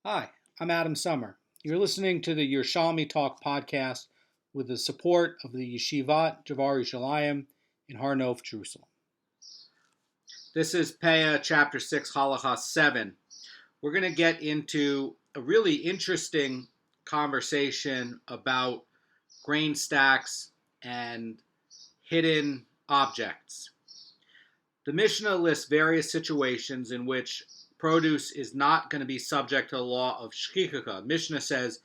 Hi, I'm Adam Summer. You're listening to the Yerushalmi Talk podcast with the support of the Yeshivat Javar Yerushalayim in Har Nof, Jerusalem. This is Peah, Chapter 6, Halacha 7. We're going to get into a really interesting conversation about grain stacks and hidden objects. The Mishnah lists various situations in which produce is not going to be subject to the law of shchicha. Mishnah says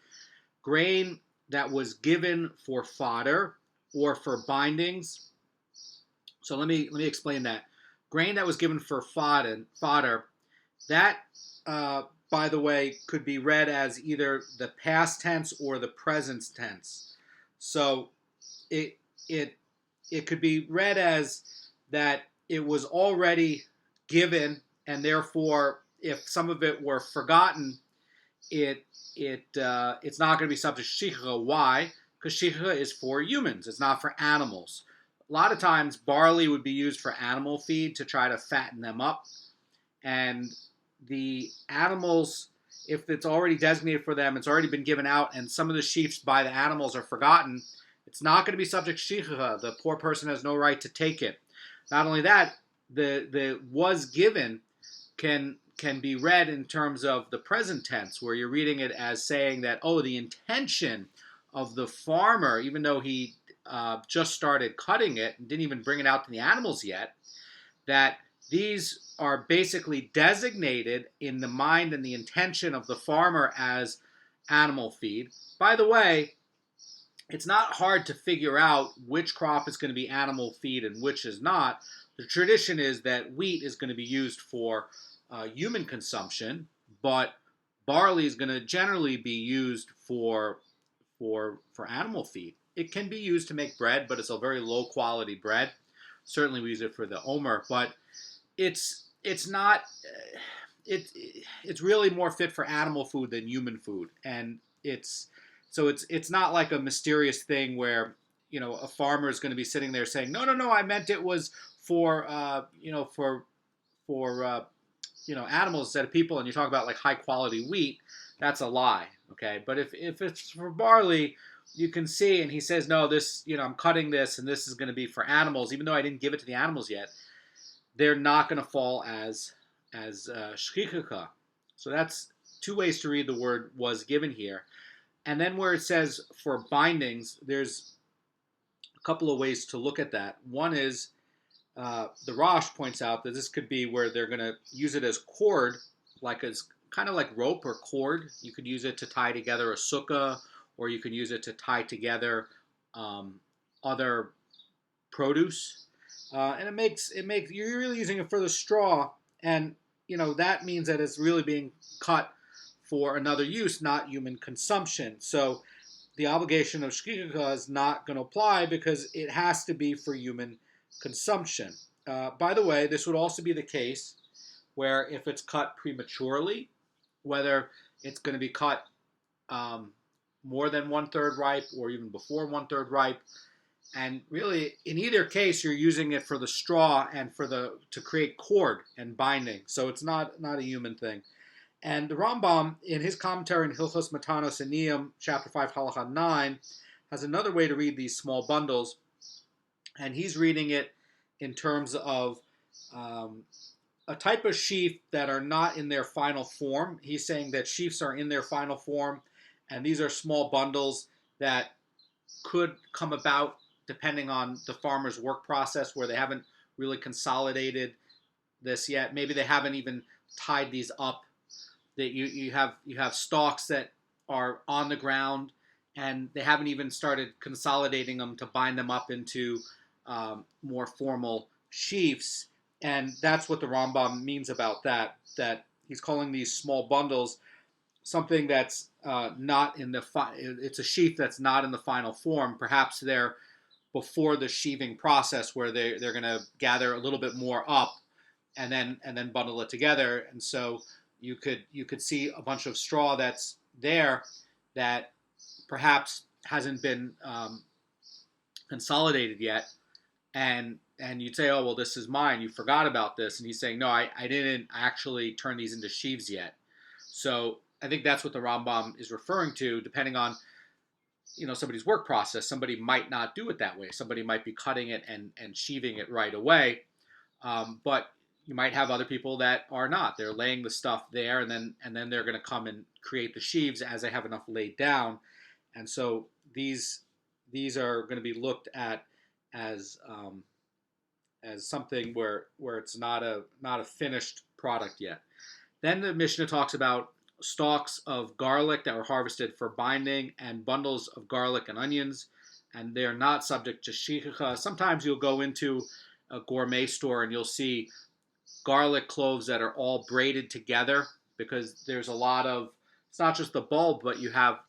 grain that was given for fodder or for bindings. So let me explain that. Grain that was given for fodder, that, by the way, could be read as either the past tense or the present tense. So it could be read as that it was already given, and therefore, if some of it were forgotten, it's not going to be subject to shiurim. Why? Because shiurim is for humans. It's not for animals. A lot of times, barley would be used for animal feed to try to fatten them up, and the animals, if it's already designated for them, it's already been given out, and some of the sheaves by the animals are forgotten, it's not going to be subject to shiurim. The poor person has no right to take it. Not only that, the was given can be read in terms of the present tense, where you're reading it as saying that, the intention of the farmer, even though he just started cutting it and didn't even bring it out to the animals yet, that these are basically designated in the mind and the intention of the farmer as animal feed. By the way, it's not hard to figure out which crop is going to be animal feed and which is not. The tradition is that wheat is going to be used for human consumption, but barley is going to generally be used for animal feed. It can be used to make bread, but it's a very low quality bread. Certainly, we use it for the omer, but it's not. It's really more fit for animal food than human food, and it's not like a mysterious thing where a farmer is going to be sitting there saying, no, I meant it was for animals instead of people, and you talk about like high quality wheat. That's a lie, okay? But if it's for barley, you can see, and he says, no, this, I'm cutting this, and this is going to be for animals, even though I didn't give it to the animals yet. They're not going to fall as shchicha. So that's two ways to read the word was given here. And then where it says for bindings, there's a couple of ways to look at that. One is the Rosh points out that this could be where they're going to use it as cord, kind of like rope or cord. You could use it to tie together a sukkah, or you could use it to tie together other produce. And it makes you're really using it for the straw, and that means that it's really being cut for another use, not human consumption. So the obligation of shchicha is not going to apply because it has to be for human consumption. By the way, this would also be the case where if it's cut prematurely, whether it's going to be cut more than 1/3 ripe or even before 1/3 ripe, and really in either case you're using it for the straw and to create cord and binding. So it's not a human thing. And the Rambam, in his commentary in Hilchos Matanos Aniyim, chapter 5, halacha 9, has another way to read these small bundles, and he's reading it in terms of a type of sheaf that are not in their final form. He's saying that sheaves are in their final form, and these are small bundles that could come about depending on the farmer's work process, where they haven't really consolidated this yet. Maybe they haven't even tied these up. That you have stalks that are on the ground, and they haven't even started consolidating them to bind them up into more formal sheaves. And that's what the Rambam means about that. That he's calling these small bundles something that's not in the it's a sheaf that's not in the final form. Perhaps they're before the sheaving process, where they're going to gather a little bit more up and then bundle it together. And so you could see a bunch of straw that's there that perhaps hasn't been consolidated yet, and you'd say, oh, well, this is mine, you forgot about this. And he's saying, no, I didn't actually turn these into sheaves yet. So I think that's what the Rambam is referring to, depending on somebody's work process. Somebody might not do it that way. Somebody might be cutting it and sheaving it right away. But you might have other people that are not. They're laying the stuff there, and then they're going to come and create the sheaves as they have enough laid down. And so these are going to be looked at as something where it's not a finished product yet. Then the Mishnah talks about stalks of garlic that were harvested for binding and bundles of garlic and onions, and they're not subject to shiurim. Sometimes you'll go into a gourmet store and you'll see garlic cloves that are all braided together, because there's a lot of, it's not just the bulb, but you have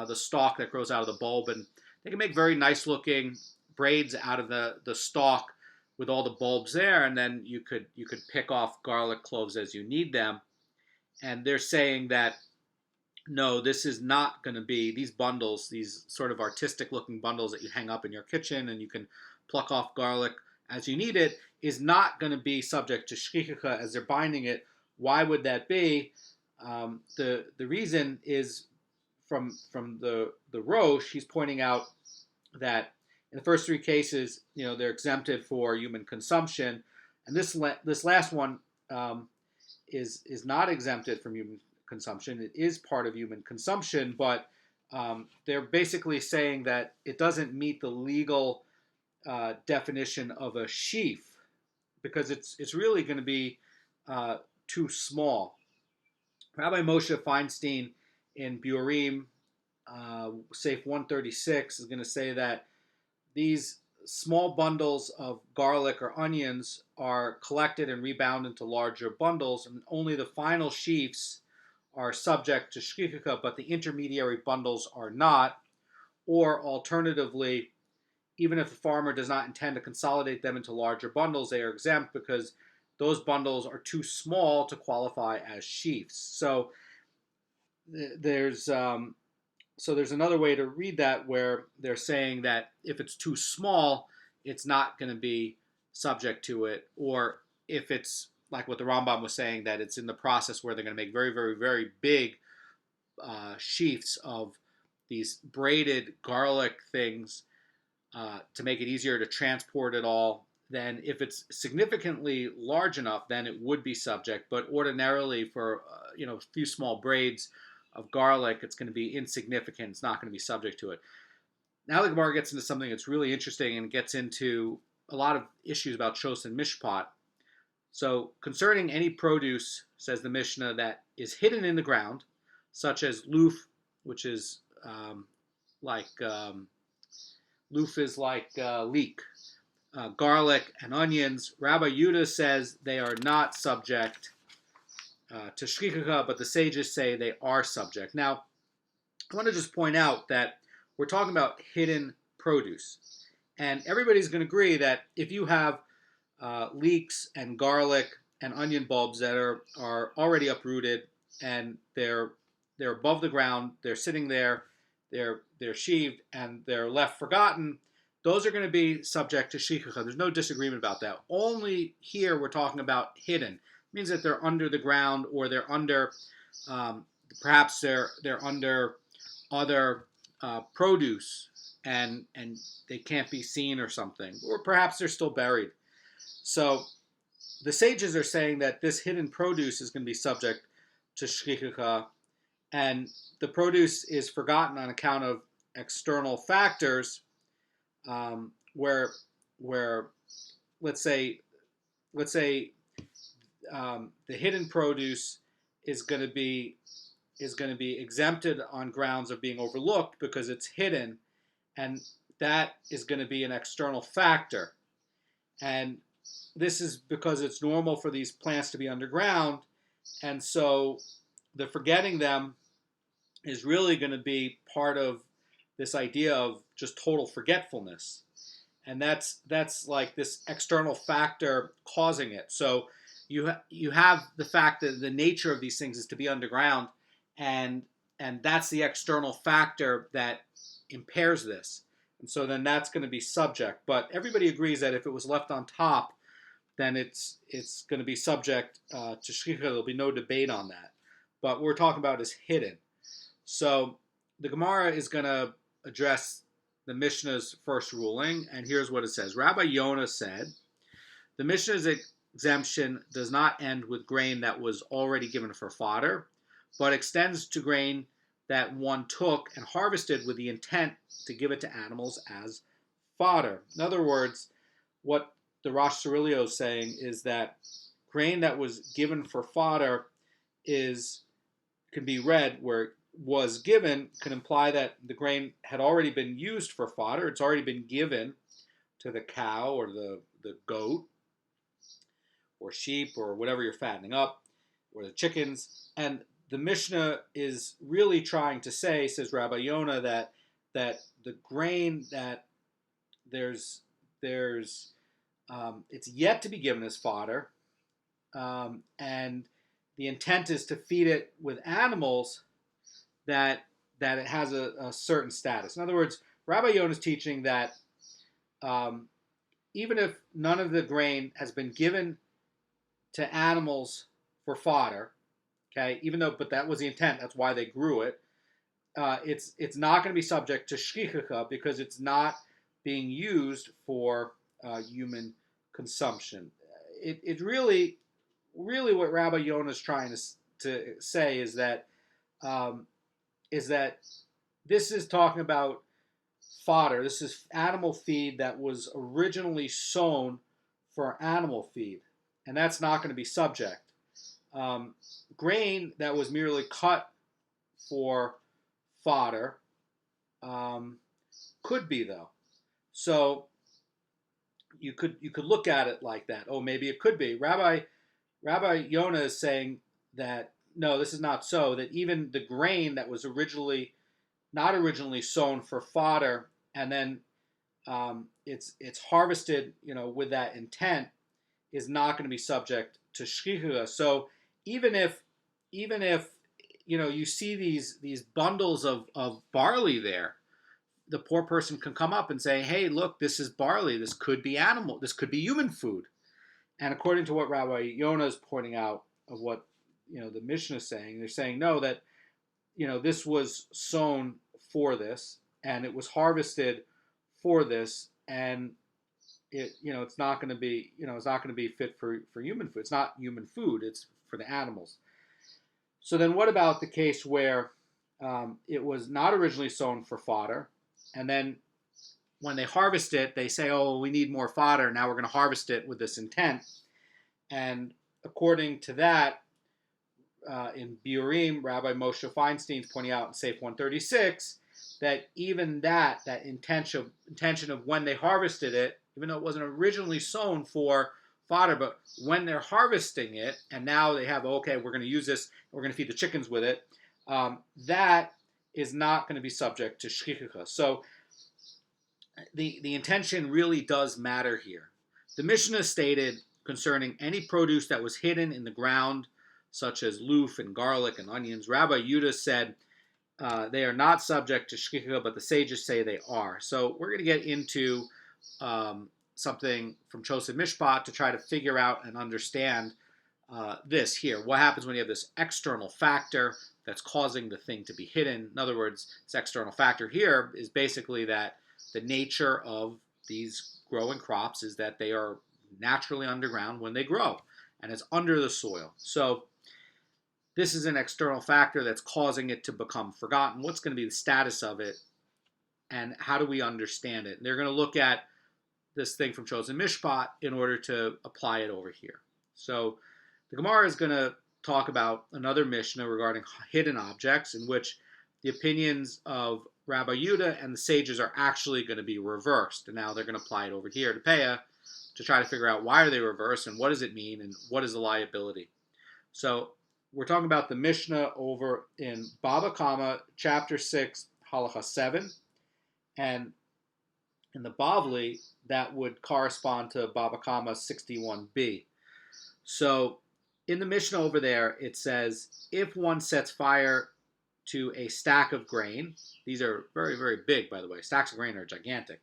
the stalk that grows out of the bulb, and they can make very nice looking braids out of the stalk with all the bulbs there, and then you could pick off garlic cloves as you need them. And they're saying that no, this is not going to be, these bundles, these sort of artistic looking bundles that you hang up in your kitchen and you can pluck off garlic as you need it, is not going to be subject to shchicha as they're binding it. Why would that be? The reason is from the Rosh. He's pointing out that in the first three cases, they're exempted for human consumption, and this last one is not exempted from human consumption. It is part of human consumption, but they're basically saying that it doesn't meet the legal definition of a sheaf, because it's really going to be too small. Rabbi Moshe Feinstein in Beurim, Safe 136, is going to say that these small bundles of garlic or onions are collected and rebound into larger bundles, and only the final sheafs are subject to shchicha, but the intermediary bundles are not. Or alternatively, even if the farmer does not intend to consolidate them into larger bundles, they are exempt because those bundles are too small to qualify as sheafs. So there's another way to read that, where they're saying that if it's too small, it's not going to be subject to it. Or if it's like what the Rambam was saying, that it's in the process where they're going to make very, very, very big sheafs of these braided garlic things to make it easier to transport it all, then if it's significantly large enough, then it would be subject. But ordinarily for a few small braids of garlic, it's going to be insignificant. It's not going to be subject to it. Now the Gemara gets into something that's really interesting and gets into a lot of issues about shos and mishpat. So concerning any produce, says the Mishnah, that is hidden in the ground, such as loof, which is loof is like leek, garlic and onions. Rabbi Yudah says they are not subject to shchicha, but the sages say they are subject. Now, I want to just point out that we're talking about hidden produce, and everybody's going to agree that if you have leeks and garlic and onion bulbs that are already uprooted and they're above the ground, they're sitting there, they're sheaved, and they're left forgotten, those are going to be subject to shchicha. There's no disagreement about that. Only here we're talking about hidden. It means that they're under the ground, or they're under, perhaps they're under other produce, and they can't be seen or something, or perhaps they're still buried. So the sages are saying that this hidden produce is going to be subject to shchicha, and the produce is forgotten on account of external factors, where let's say the hidden produce is going to be exempted on grounds of being overlooked because it's hidden, and that is going to be an external factor. And this is because it's normal for these plants to be underground, and so the forgetting them is really going to be part of this idea of just total forgetfulness. And that's like this external factor causing it. So you have the fact that the nature of these things is to be underground, and that's the external factor that impairs this. And so then that's going to be subject. But everybody agrees that if it was left on top, then it's going to be subject to shchicha. There'll be no debate on that. but we're talking about is hidden. So the Gemara is going to address the Mishnah's first ruling, and here's what it says. Rabbi Yonah said, the Mishnah's exemption does not end with grain that was already given for fodder, but extends to grain that one took and harvested with the intent to give it to animals as fodder. In other words, what the Rosh Cirilio is saying is that grain that was given for fodder can be read where was given can imply that the grain had already been used for fodder. It's already been given to the cow or the goat or sheep or whatever you're fattening up, or the chickens. And the Mishnah is really trying to say, says Rabbi Yonah, that the grain that it's yet to be given as fodder, and the intent is to feed it with animals that it has a certain status. In other words, Rabbi Yonah is teaching that even if none of the grain has been given to animals for fodder, okay, but that was the intent, that's why they grew it, it's not going to be subject to shchicha because it's not being used for human consumption. It really what Rabbi Yonah is trying to say is that this is talking about fodder. This is animal feed that was originally sown for animal feed, and that's not going to be subject. Grain that was merely cut for fodder could be, though. So you could look at it like that. Oh, maybe it could be. Rabbi Yonah is saying that no, this is not so. That even the grain that was not originally sown for fodder, and then it's harvested, with that intent, is not going to be subject to shchicha. So even if you see these bundles of barley there, the poor person can come up and say, hey, look, this is barley. This could be animal. This could be human food. And according to what Rabbi Yonah is pointing out of what the Mishnah is saying, they're saying no, that this was sown for this and it was harvested for this, and it's not going to be fit for human food. It's not human food. It's for the animals. So then, what about the case where it was not originally sown for fodder, and then when they harvest it, they say, "Oh, we need more fodder. Now we're going to harvest it with this intent." And according to that, in Beurim, Rabbi Moshe Feinstein is pointing out in Safe 136 that even that intention of when they harvested it, even though it wasn't originally sown for fodder, but when they're harvesting it, and now they have, okay, we're going to use this, we're going to feed the chickens with it, that is not going to be subject to shchicha. So the intention really does matter here. The Mishnah stated concerning any produce that was hidden in the ground, such as loof and garlic and onions, Rabbi Yudah said they are not subject to shchicha, but the sages say they are. So we're going to get into something from Chosed Mishpat to try to figure out and understand this here. What happens when you have this external factor that's causing the thing to be hidden? In other words, this external factor here is basically that the nature of these growing crops is that they are naturally underground when they grow, and it's under the soil. So this is an external factor that's causing it to become forgotten. What's going to be the status of it, and how do we understand it? And they're going to look at this thing from Chosed Mishpat in order to apply it over here. So the Gemara is going to talk about another Mishnah regarding hidden objects, in which the opinions of Rabbi Yudah and the sages are actually going to be reversed. And now they're going to apply it over here to Peah to try to figure out why are they reversed and what does it mean and what is the liability. So we're talking about the Mishnah over in Baba Kama, chapter 6, Halacha 7. And in the Bavli, that would correspond to Baba Kama 61b. So in the Mishnah over there, it says, if one sets fire to a stack of grain, these are very, very big, by the way. Stacks of grain are gigantic.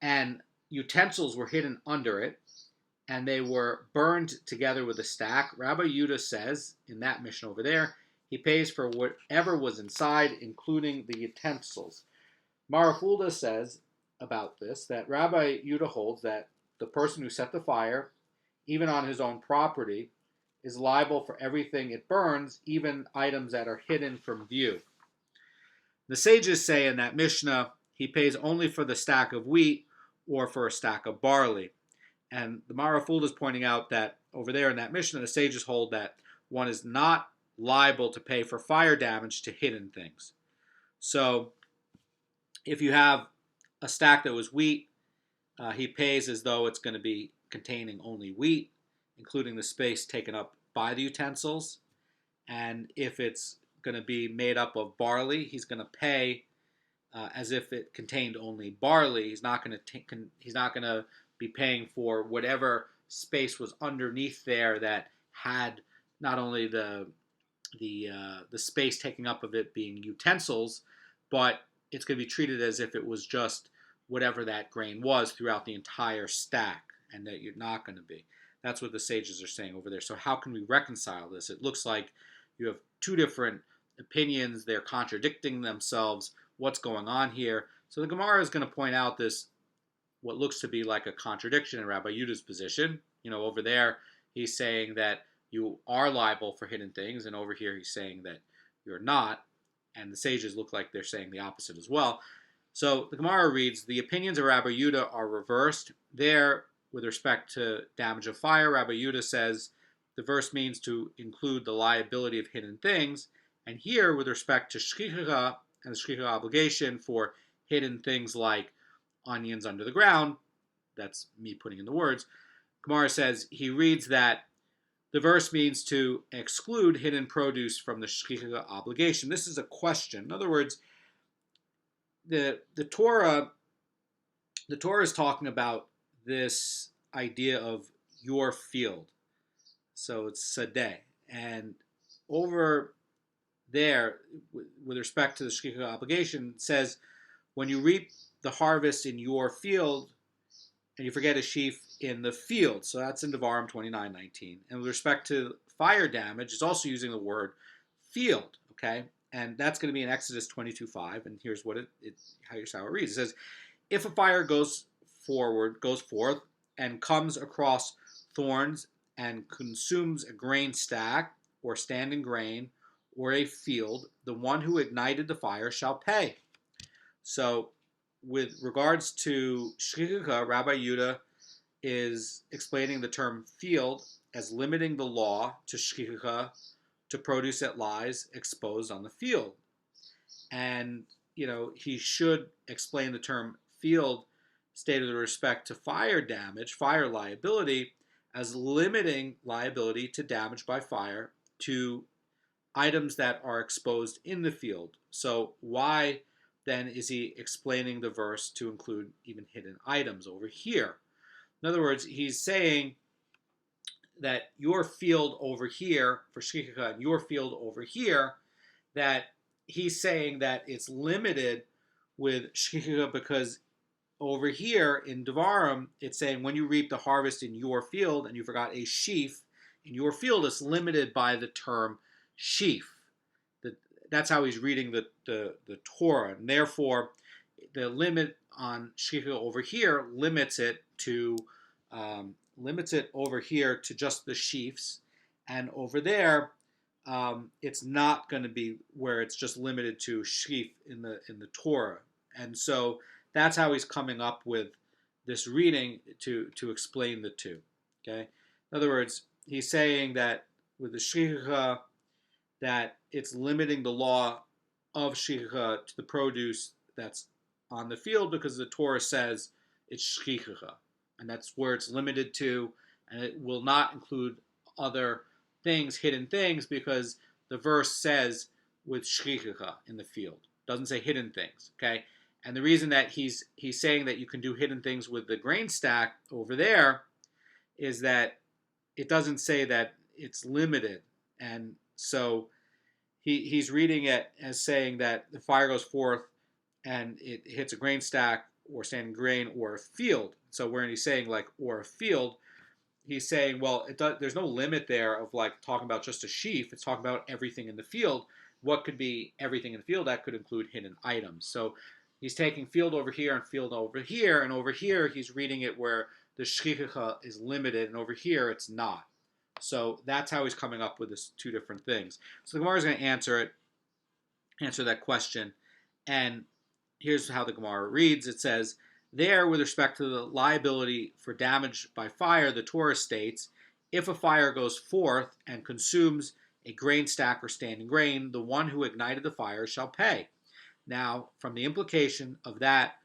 And utensils were hidden under it, and they were burned together with a stack. Rabbi Yudah says, in that Mishnah over there, he pays for whatever was inside, including the utensils. Marafulda says about this that Rabbi Yudah holds that the person who set the fire, even on his own property, is liable for everything it burns, even items that are hidden from view. The sages say in that Mishnah, he pays only for the stack of wheat or for a stack of barley. And the Marafulda is pointing out that over there in that Mishnah, the sages hold that one is not liable to pay for fire damage to hidden things. So if you have a stack that was wheat, he pays as though it's going to be containing only wheat, including the space taken up by the utensils. And if it's going to be made up of barley, he's going to pay as if it contained only barley. He's not going to be paying for whatever space was underneath there that had not only the space taking up of it being utensils, but it's going to be treated as if it was just whatever that grain was throughout the entire stack, and that you're not going to be. That's what the sages are saying over there. So how can we reconcile this? It looks like you have two different opinions. They're contradicting themselves. What's going on here? So the Gemara is going to point out this, what looks to be like a contradiction in Rabbi Yudah's position. Over there, he's saying that you are liable for hidden things, and over here he's saying that you're not. And the sages look like they're saying the opposite as well. So the Gemara reads, the opinions of Rabbi Yudah are reversed. There, with respect to damage of fire, Rabbi Yudah says the verse means to include the liability of hidden things. And here, with respect to shchicha and the shchicha obligation for hidden things like onions under the ground, that's me putting in the words, Gemara says he reads that the verse means to exclude hidden produce from the shchicha obligation. This is a question. In other words, the Torah is talking about this idea of your field. So it's sadeh. And over there, with respect to the shchicha obligation, it says, when you reap the harvest in your field, and you forget a sheaf in the field. So that's in Beurim 29:19. And with respect to fire damage, it's also using the word field, okay? And that's going to be in Exodus 22:5. And here's what here's how it reads. It says, if a fire goes forth, and comes across thorns and consumes a grain stack or standing grain or a field, the one who ignited the fire shall pay. So with regards to shchicha, Rabbi Yudah is explaining the term field as limiting the law to shchicha, to produce that lies exposed on the field. And, he should explain the term field stated with respect to fire damage, fire liability, as limiting liability to damage by fire to items that are exposed in the field. So why then is he explaining the verse to include even hidden items over here? In other words, he's saying that your field over here, for shchicha, and your field over here, that he's saying that it's limited with shchicha because over here in Devarim, it's saying when you reap the harvest in your field and you forgot a sheaf in your field, it's limited by the term sheaf. That's how he's reading the Torah, and therefore the limit on shchicha over here limits it over here to just the sheafs, and over there it's not going to be where it's just limited to sheaf in the Torah, and so that's how he's coming up with this reading to explain the two. Okay, in other words, he's saying that with the shchicha, that it's limiting the law of shchicha to the produce that's on the field because the Torah says it's shchicha, and that's where it's limited to, and it will not include other things, hidden things, because the verse says with shchicha in the field. It doesn't say hidden things, okay? And the reason that he's saying that you can do hidden things with the grain stack over there is that it doesn't say that it's limited. And so he's reading it as saying that the fire goes forth and it hits a grain stack or standing grain or a field. So where he's saying like or a field, he's saying, well, there's no limit there of like talking about just a sheaf. It's talking about everything in the field. What could be everything in the field? That could include hidden items. So he's taking field over here and field over here, and over here he's reading it where the shchicha is limited, and over here it's not. So that's how he's coming up with this two different things. So the Gemara is going to answer that question, and here's how the Gemara reads. It says, there, with respect to the liability for damage by fire, the Torah states, if a fire goes forth and consumes a grain stack or standing grain, the one who ignited the fire shall pay. Now, from the implication of that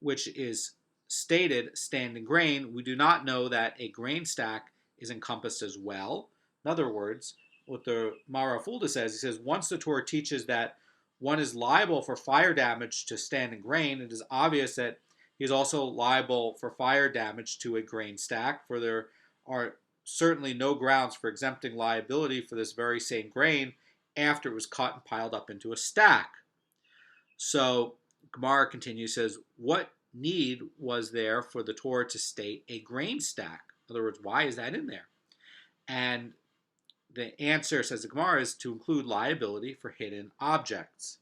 which is stated, standing grain, we do not know that a grain stack is encompassed as well. In other words, what the Mara Fulda says, he says, once the Torah teaches that one is liable for fire damage to standing grain, it is obvious that he is also liable for fire damage to a grain stack, for there are certainly no grounds for exempting liability for this very same grain after it was cut and piled up into a stack. So Gemara continues, says, what need was there for the Torah to state a grain stack? In other words, why is that in there? And the answer, says the Gemara, is to include liability for hidden objects.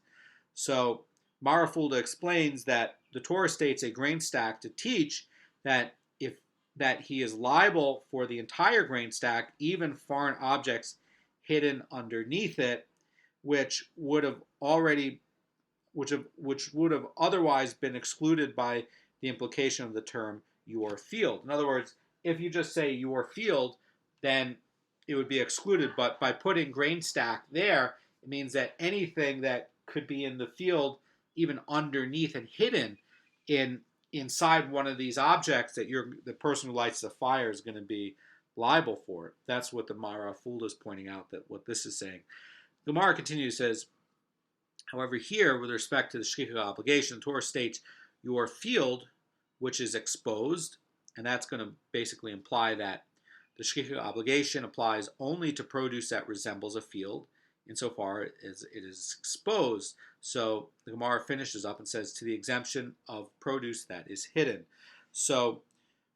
So Mara Fulda explains that the Torah states a grain stack to teach that that he is liable for the entire grain stack, even foreign objects hidden underneath it, which would have otherwise been excluded by the implication of the term your field. In other words, if you just say your field, then it would be excluded. But by putting grain stack there, it means that anything that could be in the field, even underneath and hidden inside one of these objects, that the person who lights the fire is going to be liable for it. That's what the Mara Fulda is pointing out, that what this is saying. The Gemara continues, says, however, here, with respect to the shchicha obligation, the Torah states your field, which is exposed, and that's going to basically imply that the shchicha obligation applies only to produce that resembles a field, insofar as it is exposed. So the Gemara finishes up and says, to the exemption of produce that is hidden. So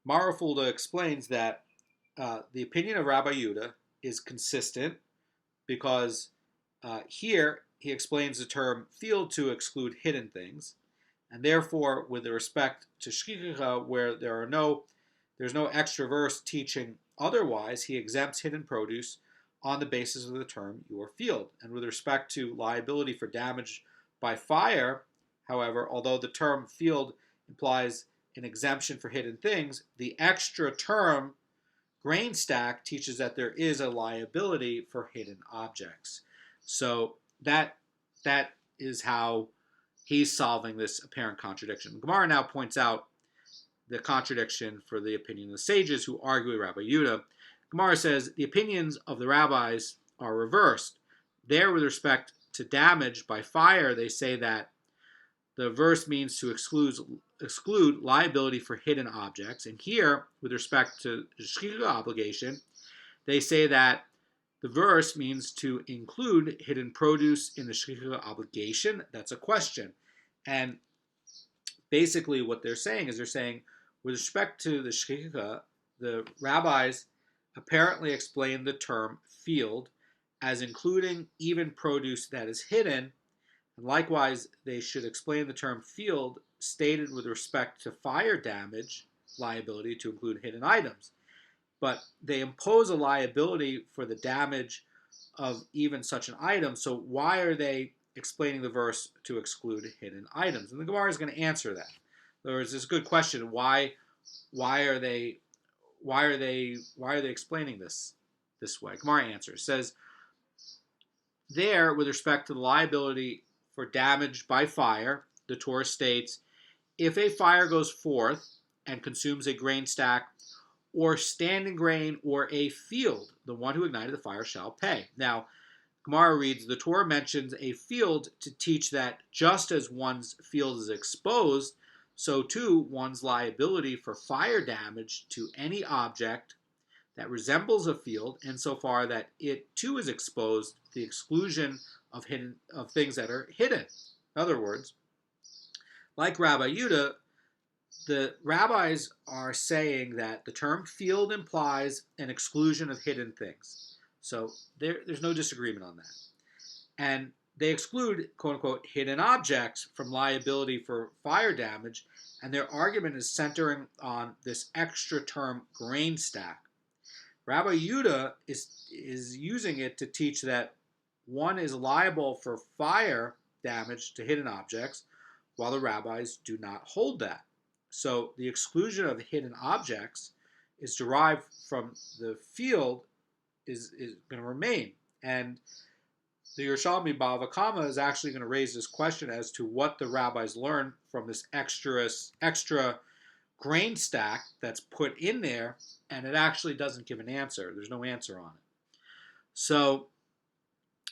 Mara Fulda explains that the opinion of Rabbi Yehuda is consistent because here he explains the term field to exclude hidden things, and therefore, with respect to shchicha, where there's no extra verse teaching otherwise, he exempts hidden produce on the basis of the term your field. And with respect to liability for damage by fire, however, although the term field implies an exemption for hidden things, the extra term grain stack teaches that there is a liability for hidden objects. So that is how he's solving this apparent contradiction. Gemara now points out the contradiction for the opinion of the sages who argue with Rabbi Yehuda. Gemara says the opinions of the rabbis are reversed. There, with respect to damage by fire, they say that the verse means to exclude liability for hidden objects. And here, with respect to the shchicha obligation, they say that the verse means to include hidden produce in the shchicha obligation. That's a question. And basically what they're saying is with respect to the shchicha, the rabbis apparently explain the term field as including even produce that is hidden, and likewise they should explain the term field stated with respect to fire damage liability to include hidden items. But they impose a liability for the damage of even such an item, so why are they explaining the verse to exclude hidden items? And the Gemara is going to answer that. In other words, it's a good question. Why are they explaining this way? Gemara answers, says, there, with respect to the liability for damage by fire, the Torah states, if a fire goes forth and consumes a grain stack or standing grain or a field, the one who ignited the fire shall pay. Now, Gemara reads, the Torah mentions a field to teach that just as one's field is exposed, so too one's liability for fire damage to any object that resembles a field, insofar that it too is exposed to the exclusion of things that are hidden. In other words, like Rabbi Yehuda, the rabbis are saying that the term field implies an exclusion of hidden things. So there's no disagreement on that. And they exclude, quote unquote, hidden objects from liability for fire damage, and their argument is centering on this extra term grain stack. Rabbi Yehuda is using it to teach that one is liable for fire damage to hidden objects, while the rabbis do not hold that. So the exclusion of hidden objects is derived from the field is going to remain. And the Yerushalmi Bava Kama is actually going to raise this question as to what the rabbis learn from this extra grain stack that's put in there, and it actually doesn't give an answer. There's no answer on it. So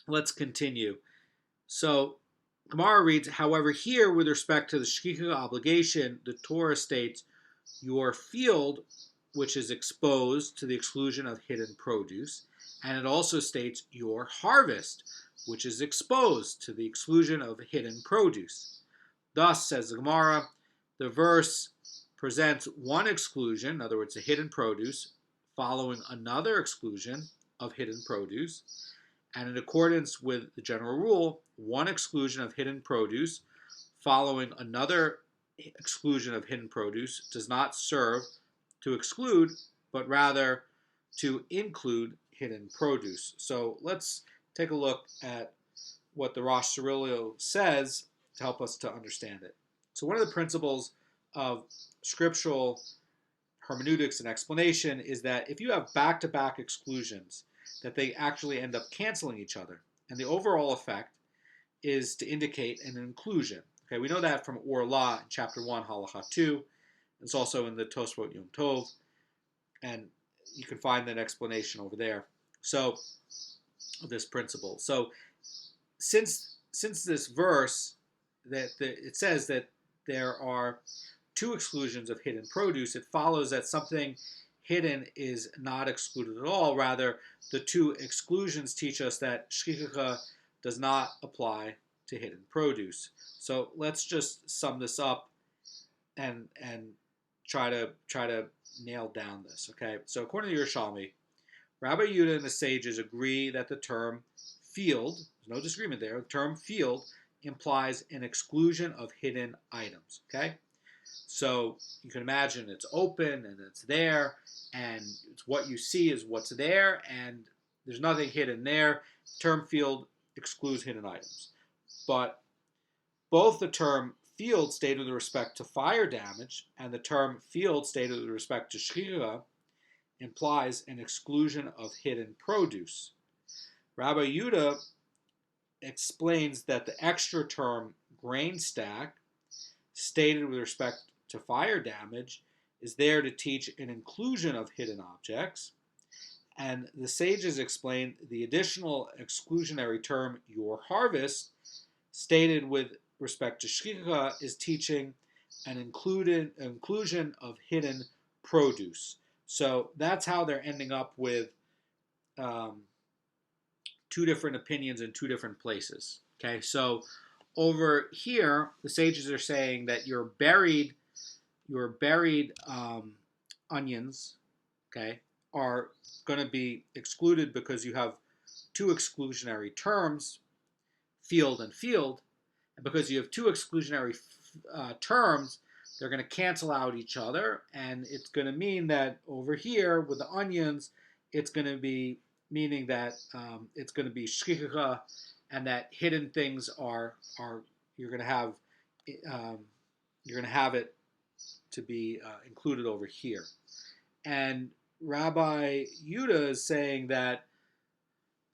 let's continue. So Gemara reads, however, here with respect to the shkika obligation, the Torah states, your field, which is exposed to the exclusion of hidden produce, and it also states your harvest, which is exposed to the exclusion of hidden produce. Thus, says the Gemara, the verse presents one exclusion, in other words, a hidden produce, following another exclusion of hidden produce, and in accordance with the general rule, one exclusion of hidden produce following another exclusion of hidden produce does not serve to exclude, but rather to include hidden produce. So let's take a look at what the Rosh Cirilio says to help us to understand it. So one of the principles of scriptural hermeneutics and explanation is that if you have back-to-back exclusions, that they actually end up canceling each other. And the overall effect is to indicate an inclusion. Okay, we know that from Orla in chapter 1, Halacha 2. It's also in the Tosfot Yom Tov. And you can find that explanation over there. So, of this principle. So, since this verse, it says that there are two exclusions of hidden produce, it follows that something hidden is not excluded at all. Rather, the two exclusions teach us that shkika does not apply to hidden produce. So let's just sum this up and try to nail down this. Okay. So according to Yerushalmi, Rabbi Yehuda and the sages agree that the term field, there's no disagreement there, the term field implies an exclusion of hidden items. Okay. So you can imagine it's open and it's there, and it's what you see is what's there, and there's nothing hidden there. Term field excludes hidden items. But both the term field stated with respect to fire damage and the term field stated with respect to shkika implies an exclusion of hidden produce. Rabbi Yehuda explains that the extra term grain stack stated with respect to fire damage is there to teach an inclusion of hidden objects, and the sages explain the additional exclusionary term your harvest stated with respect to shkika is teaching an inclusion of hidden produce. So that's how they're ending up with two different opinions in two different places. Okay, so over here, the sages are saying that your buried onions, okay, are going to be excluded because you have two exclusionary terms, field and field, and because you have two exclusionary terms, they're going to cancel out each other, and it's going to mean that over here with the onions, it's going to be meaning that it's going to be shkika, and that hidden things are you're going to have it to be included over here. And Rabbi Yehuda is saying that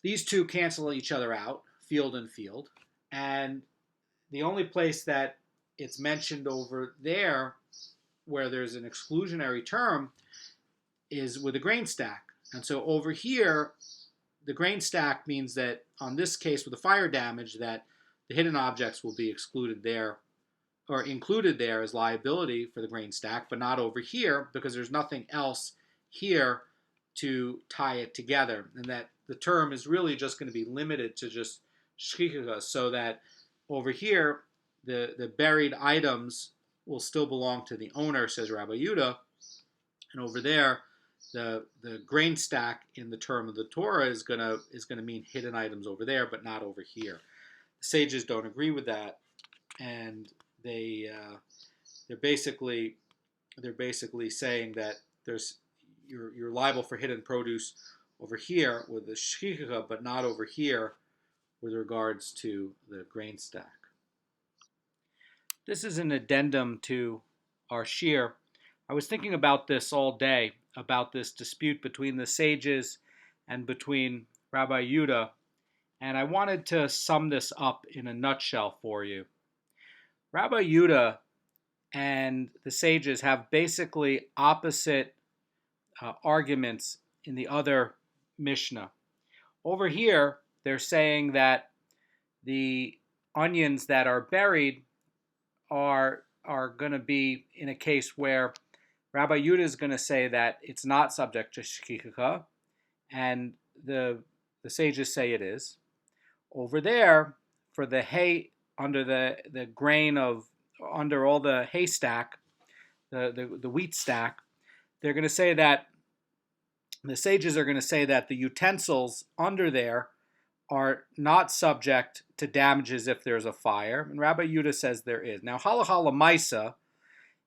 these two cancel each other out, field and field, and the only place that it's mentioned over there where there's an exclusionary term is with a grain stack. And so over here, the grain stack means that on this case with the fire damage, that the hidden objects will be excluded there or included there as liability for the grain stack, but not over here because there's nothing else here to tie it together. And that the term is really just going to be limited to just shkika, so that over here, the buried items will still belong to the owner, says Rabbi Yehuda. And over there, the grain stack in the term of the Torah is gonna mean hidden items over there, but not over here. The sages don't agree with that, and they're basically saying that you're liable for hidden produce over here with the shchicha, but not over here with regards to the grain stack. This is an addendum to our shiur. I was thinking about this all day, about this dispute between the sages and between Rabbi Yehuda, and I wanted to sum this up in a nutshell for you. Rabbi Yehuda and the sages have basically opposite arguments in the other Mishnah. Over here, they're saying that the onions that are buried are going to be in a case where Rabbi Yehuda is going to say that it's not subject to shchicha, and the sages say it is. Over there, for the hay under the grain of under all the hay stack, the wheat stack, they're going to say that the sages are going to say that the utensils under there are not subject to damages if there's a fire, and Rabbi Yehuda says there is. Now, halacha l'maisa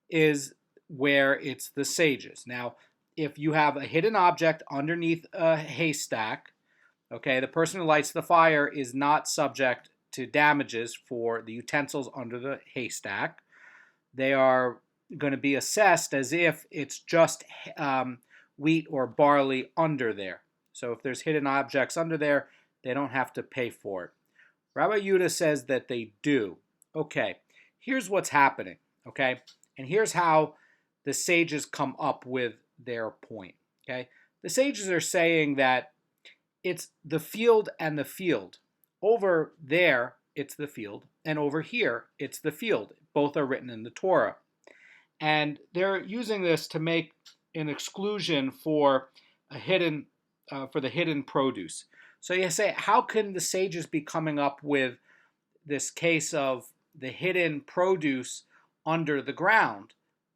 is where it's the sages. Now, if you have a hidden object underneath a haystack, okay, the person who lights the fire is not subject to damages for the utensils under the haystack. They are going to be assessed as if it's just wheat or barley under there. So if there's hidden objects under there, they don't have to pay for it. Rabbi Yehuda says that they do. Okay, here's what's happening, okay? And here's how the sages come up with their point, okay? The sages are saying that it's the field and the field. Over there, it's the field, and over here, it's the field. Both are written in the Torah. And they're using this to make an exclusion for the hidden produce. So you say, how can the sages be coming up with this case of the hidden produce under the ground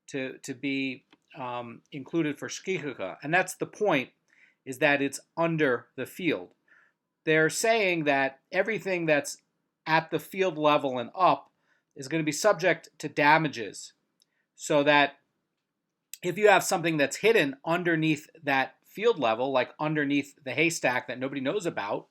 to be included for shchicha? And that's the point, is that it's under the field. They're saying that everything that's at the field level and up is going to be subject to damages. So that if you have something that's hidden underneath that field level, like underneath the haystack that nobody knows about,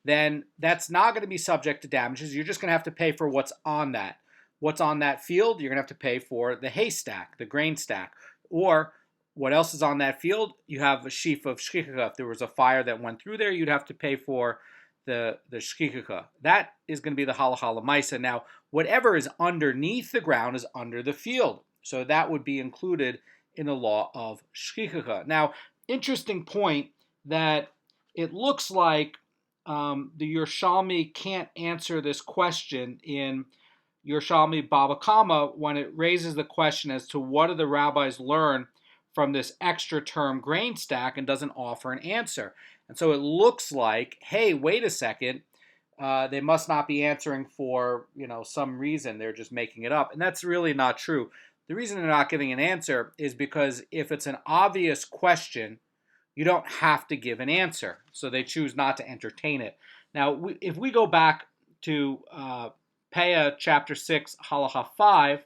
then that's not going to be subject to damages. You're just going to have to pay for what's on that. What's on that field, you're going to have to pay for the haystack, the grain stack. Or what else is on that field? You have a sheaf of shchicha. If there was a fire that went through there, you'd have to pay for the shchicha. That is going to be the halacha l'maisa. Now, whatever is underneath the ground is under the field. So that would be included in the law of shchicha. Now, interesting point that it looks like the Yerushalmi can't answer this question in Yerushalmi Baba Kama when it raises the question as to what do the rabbis learn from this extra term grain stack, and doesn't offer an answer. And so it looks like, hey, wait a second, they must not be answering for some reason. They're just making it up. And that's really not true. The reason they're not giving an answer is because if it's an obvious question, you don't have to give an answer. So they choose not to entertain it. Now, if we go back to Peah chapter 6, halacha 5,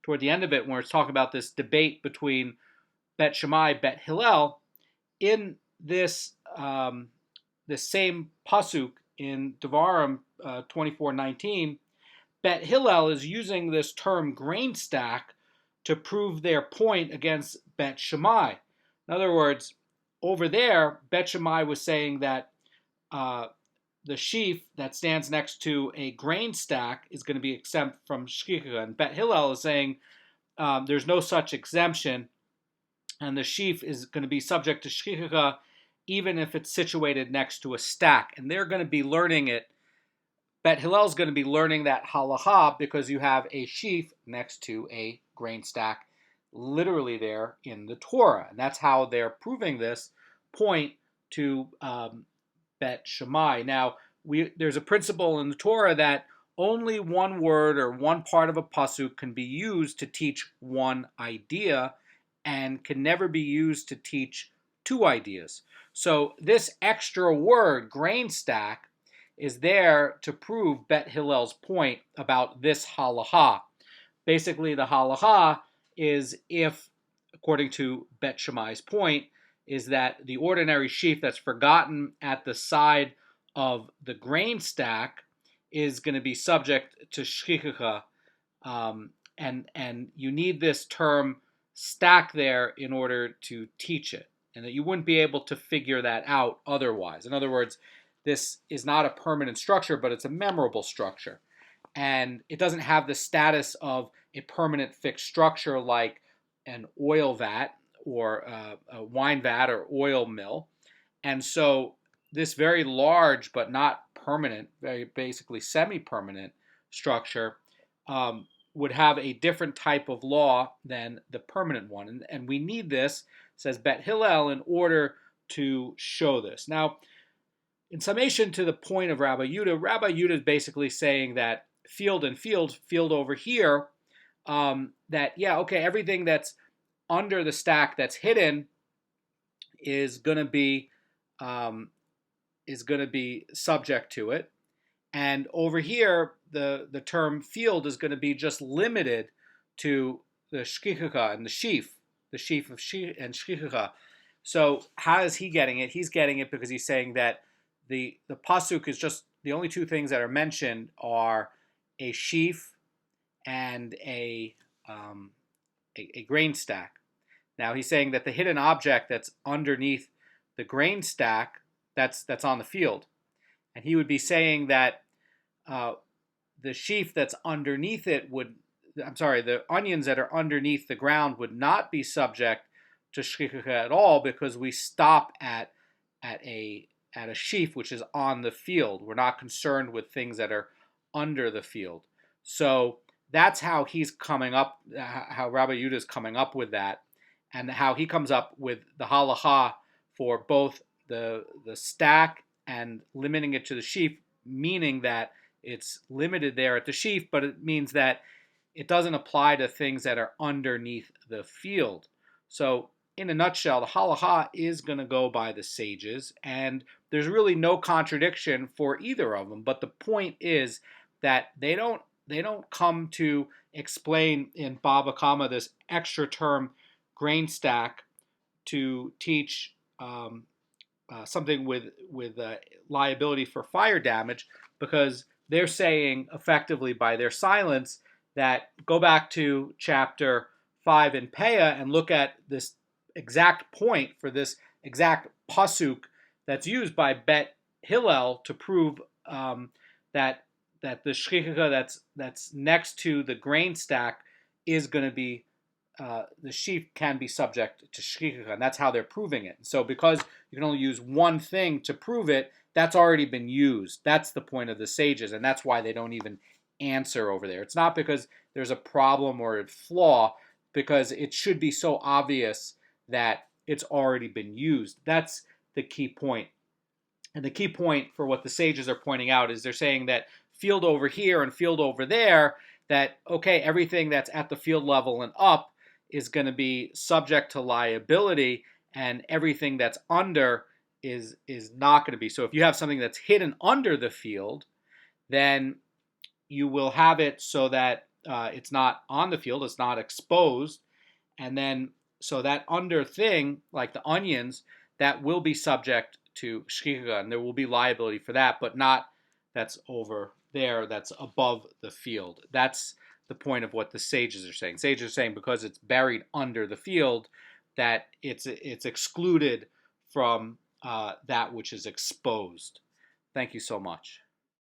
toward the end of it, where it's talking about this debate between Bet Shammai, Bet Hillel, in this same pasuk in Devarim 24:19, Bet Hillel is using this term grain stack to prove their point against Bet Shammai. In other words, over there, Bet Shammai was saying that the sheaf that stands next to a grain stack is going to be exempt from shchicha, and Bet Hillel is saying there's no such exemption, and the sheaf is going to be subject to shchicha even if it's situated next to a stack. And they're going to be learning it. Bet Hillel is going to be learning that halacha because you have a sheaf next to a grain stack, literally there in the Torah. And that's how they're proving this point to Bet Shammai. Now, there's a principle in the Torah that only one word or one part of a pasuk can be used to teach one idea and can never be used to teach two ideas. So this extra word, grain stack, is there to prove Bet Hillel's point about this halacha. Basically, the halacha is if, according to Bet Shammai's point, is that the ordinary sheaf that's forgotten at the side of the grain stack is going to be subject to shchicha, and you need this term stack there in order to teach it, and that you wouldn't be able to figure that out otherwise. In other words, this is not a permanent structure, but it's a memorable structure, and it doesn't have the status of a permanent fixed structure like an oil vat or a wine vat or oil mill. And so this very large but not permanent, very basically semi-permanent structure would have a different type of law than the permanent one. And we need this, says Bet Hillel, in order to show this. Now, in summation to the point of Rabbi Yehuda is basically saying that field and field over here, that, yeah, okay, everything that's under the stack that's hidden is going to be subject to it, and over here the term field is going to be just limited to the shchicha and the sheaf of and shchicha. So how is he getting it? He's getting it because he's saying that the pasuk is just the only two things that are mentioned are a sheaf and a grain stack. Now he's saying that the hidden object that's underneath the grain stack, that's on the field, and he would be saying that the sheaf that's underneath it the onions that are underneath the ground would not be subject to shchicha at all, because we stop at a sheaf which is on the field. We're not concerned with things that are under the field. So that's how he's coming up, how Rabbi Yehuda is coming up with that, and how he comes up with the halacha for both the stack and limiting it to the sheaf, meaning that it's limited there at the sheaf, but it means that it doesn't apply to things that are underneath the field. So in a nutshell, the halacha is going to go by the sages, and there's really no contradiction for either of them. But the point is that they don't come to explain in Baba Kama this extra term grain stack to teach something with liability for fire damage, because they're saying effectively by their silence that go back to chapter 5 in Peah and look at this exact point for this exact pasuk that's used by Bet Hillel to prove that the shchicha that's next to the grain stack is going to be the sheaf can be subject to shchicha, and that's how they're proving it. So because you can only use one thing to prove it, that's already been used. That's the point of the sages, and that's why they don't even answer over there. It's not because there's a problem or a flaw, because it should be so obvious that it's already been used. That's the key point. And the key point for what the sages are pointing out is they're saying that field over here and field over there, that, okay, everything that's at the field level and up is going to be subject to liability, and everything that's under is not going to be. So if you have something that's hidden under the field, then you will have it so that it's not on the field, it's not exposed, and then so that under thing, like the onions, that will be subject to shchicha, and there will be liability for that, but not that's over there, that's above the field. That's the point of what the sages are saying. Sages are saying because it's buried under the field, that it's excluded from that which is exposed. Thank you so much.